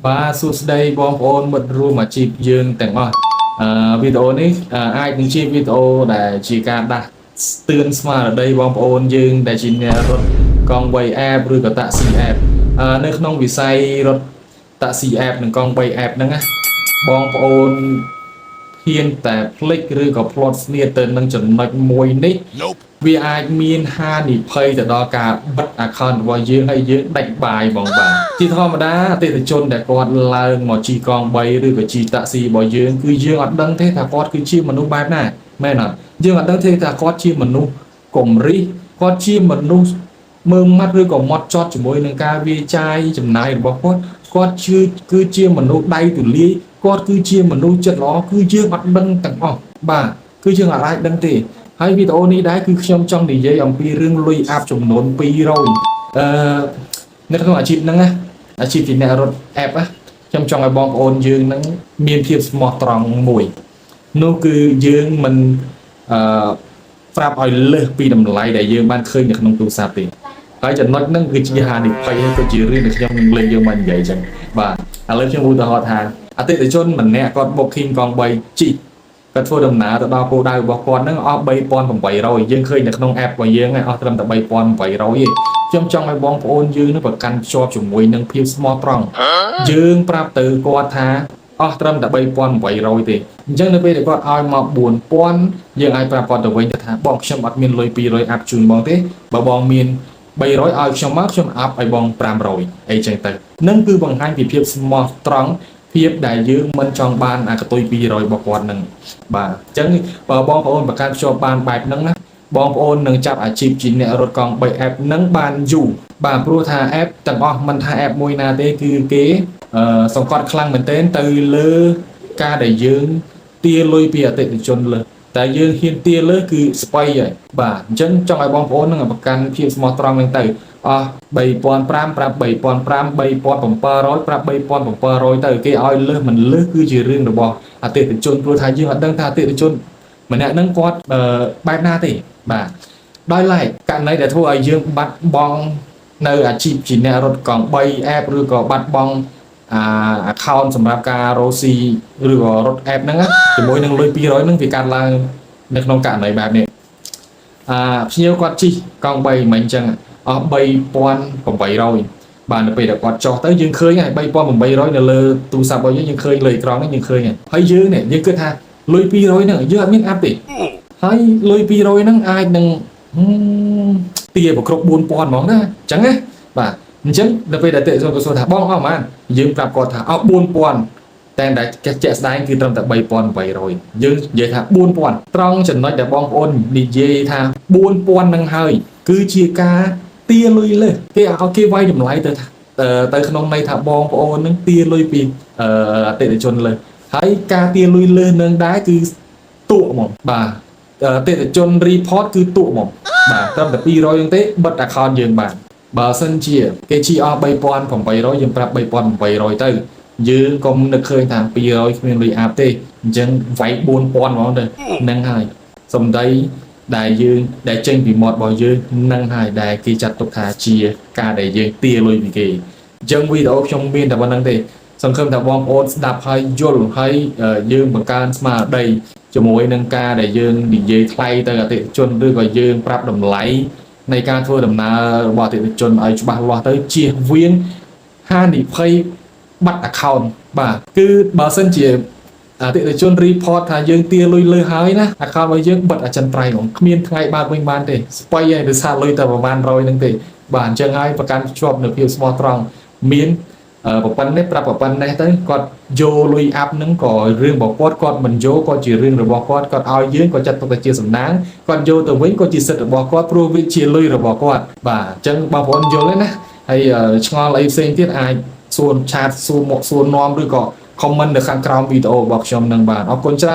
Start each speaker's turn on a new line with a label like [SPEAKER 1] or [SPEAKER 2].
[SPEAKER 1] បាទសួស្តីបងប្អូនមិត្តរួមអាជីពយើងទាំងអស់វីដេអូនេះអាចនឹងជាវីដេអូដែលជាការដាស់ស្ទឿនស្មារតីបងប្អូនយើងដែលជាអ្នករត់កង់ 3 app ឬក៏ taxi app នៅក្នុងវិស័យរត់ taxi app និងកង់ 3 app ហ្នឹងណាបងប្អូនហ៊ានតែផ្លិចឬក៏ផ្លាត់ស្នៀតទៅនឹងចំណុចមួយនេះវាអាចមានហានិភ័យទៅដល់ការបិទ account របស់យើងហើយយើងដាច់បាយបងបាទជាធម្មតាអតិថិជនដែលគាត់ឡើងមកជិះកង់3ឬក៏ជិះ taxi របស់យើងគឺយើងអត់ដឹងទេថាគាត់គឺជាមនុស្សបែបណាមែនអត់យើងអត់ដឹងទេថាគាត់ជាមនុស្សកុំរិះគាត់ជាមនុស្សមើងម៉ាត់ឬក៏ម៉ត់ចត់ជាមួយនឹងការវាចាយចំណាយរបស់គាត់គឺជាមនុស្សដៃទូលាយគាត់គឺជាមនុស្សចិត្តល្អគឺយើងអត់ដឹងទាំងអស់បាទគឺយើងអាចដឹងទេហើយវីដេអូនេះដែរគឺខ្ញុំចង់និយាយអំពីរឿងលុយអាប់ចំនួន200នៅក្នុងអាជីពហ្នឹងណាអាជីពជាអ្នករត់ app ណាខ្ញុំចង់ឲ្យបងប្អូនយើងហ្នឹងមានភាពស្មោះត្រង់មួយនោះគឺយើងមិនប្រាប់ឲ្យលើសពីតម្លៃដែលយើងបានឃើញនៅក្នុងទូរស័ព្ទទេហើយចំណុចហ្នឹងគឺជាហានិភ័យហើយក៏ជារឿងដែលខ្ញុំនឹងលេងយកមកនិយាយចឹងបាទឥឡូវខ្ញុំឧទាហរណ៍ថាអតិថិជនម្នាក់គាត់ booking កង់3ជីគាត់ធ្វើដំណើរទៅដល់គោលដៅរបស់គាត់ហ្នឹងអស់ 3800 យើងឃើញនៅក្នុង app របស់យើងអស់ត្រឹមតែ 3800 ទេខ្ញុំចង់ឲ្យបងប្អូនយើងនឹងប្រកាន់ភ្ជាប់ជាមួយនឹងភាពស្មោះត្រង់យើងប្រាប់ទៅគាត់ថាអស់ត្រឹមតែ 3800 ទេអញ្ចឹងនៅពេលដែលគាត់ឲ្យមក 4000 យើងអាចប្រាប់គាត់ទៅវិញថាបងខ្ញុំអត់មានលុយ200អាប់ជូនបងទេបើបងមាន300ឲ្យខ្ញុំមកខ្ញុំអាប់ឲ្យបង500អីចឹងទៅនឹងគឺបង្ហាញពីភាពស្មោះត្រង់ភាពដែលយើងមិនចង់បានអាកតុយ200របស់គាត់នឹងបាទអញ្ចឹងបើបងប្អូនប្រកាន់ភ្ជាប់បានបែបហ្នឹងណាបងប្អូននឹងចាប់អាជីពជាអ្នករត់កង់ 3 app នឹងបានយូរបាទព្រោះថា app ទាំងអស់មិនថា app មួយណាទេគឺគេសង្កត់ខ្លាំងមែនទែនទៅលើការដែលយើងទារលុយពីអតិថិជនលើតែយើងហ៊ានទារលើគឺស្បៃហើយបាទអញ្ចឹងចង់ឲ្យបងប្អូននឹងប្រកាន់ភាពស្មោះត្រង់ហ្នឹងទៅអស់3500ប្រាប់3500 3700ប្រាប់3700ទៅគេឲ្យលើសមិនលើសគឺជារឿងរបស់អតិថិជនព្រោះថាយើងអត់ដឹងថាអតិថិជនម្នាក់ហ្នឹងគាត់បែបណាទេបាទដោយឡែកករណីដែលធ្វើឲ្យយើងបាត់បង់នៅអាជីពជាអ្នករត់កង់3 app ឬក៏បាត់បង់account សម្រាប់ការរកស៊ីឬក៏រត់ app ហ្នឹងជាមួយនឹងលុយ200ហ្នឹងវាកាត់ឡើងនៅក្នុងករណីបែបនេះភ្ញៀវគាត់ជិះកង់3មិនអញ្ចឹងអស់3800បាទនៅពេលដែលគាត់ចុះទៅយើងឃើញហើយ3800នៅលើទូរស័ព្ទរបស់យើងឃើញលើអេក្រង់ហ្នឹងយើងឃើញហើយយើងនេះយើងគិតថាលុយ200ហ្នឹងយើងអត់មានអាប់ទេហើយលុយ200ហ្នឹងអាចនឹងទារគ្រប់4000ហ្មងណាអញ្ចឹងណាបាទអញ្ចឹងដល់ពេលដែលតេសុនក៏សួរថាបងអស់ប៉ុន្មានយើងប្រាប់គាត់ថាអស់4000តែជាក់ស្ដែងគឺត្រឹមតែ3800យើងនិយាយថា4000ត្រង់ចំណុចដែលបងប្អូននិយាយថា4000ហ្នឹងហើយគឺជាការទារលុយលើសគេឲ្យគេវាយតម្លៃទៅក្នុងន័យថាបងប្អូននឹងទារលុយពីអតិថិជនលើសហើយការទារលុយលើសនឹងដែរគឺទួហ្មងបាទអតិថិជន report គឺទួហ្មងបាទត្រឹមតែ200ហ្នឹងទេបិទ account យើងបានបើសិនជាគេជីអស់3800យើងប្រាប់3800ទៅយើងកុំនឹកឃើញថា200គ្មានលុយអាប់ទេអញ្ចឹងវាយ4000ហ្មងទៅហ្នឹងហើយសំដីដែលយើងដែលចេញពីមាត់របស់យើងនឹងហើយដែលគេចាត់ទុកថាជាការដែលយើងទារលុយពីគេអញ្ចឹងវីដេអូខ្ញុំមានតែប៉ុណ្្នឹងទេសង្ឃឹមថាបងប្អូនស្ដាប់ហើយយល់ហើយយើងបង្កើនស្មារតីជាមួយនឹងការដែលយើងនិយាយថ្លៃទៅអតិថិជនឬក៏យើងប្រាប់តម្លៃនៃការធ្វើដំណើររបស់អតិថិជនឲ្យច្បាស់លាស់ទៅជៀសវាងហានិភ័យបាត់ account បាទគឺបើសិនជាអតិថិជន report ថាយើងទារលុយលើហើយណា account របស់យើងបិទអចិន្ត្រៃយ៍ហ្មងគ្មានថ្ងៃបើកវិញបានទេស្បៃហើយដោយសារលុយតែប្រហែល100ហ្នឹងទេបាទអញ្ចឹងហើយប្រកាន់ជាប់នៅភាពស្មោះត្រង់មានប្រព័ន្ធនេះប្រាប់ប្រព័ន្ធនេះទៅគាត់យកលុយអាប់ហ្នឹងក៏រឿងរបស់គាត់មិនយកក៏ជារឿងរបស់គាត់ឲ្យយើងក៏ចាត់ទុកថាជាសំណាងគាត់យកទៅវិញក៏ជាសិទ្ធិរបស់គាត់ព្រោះវាជាលុយរបស់គាត់បាទអញ្ចឹងបងប្អូនយល់ទេណាហើយឆ្ងល់អីផ្សេងទៀតអាចសួរឆាតសួរមកសួរនាំឬក៏ comment នៅខាងក្រោមវីដេអូរបស់ខ្ញុំនឹងបាទអរគុណច្រើន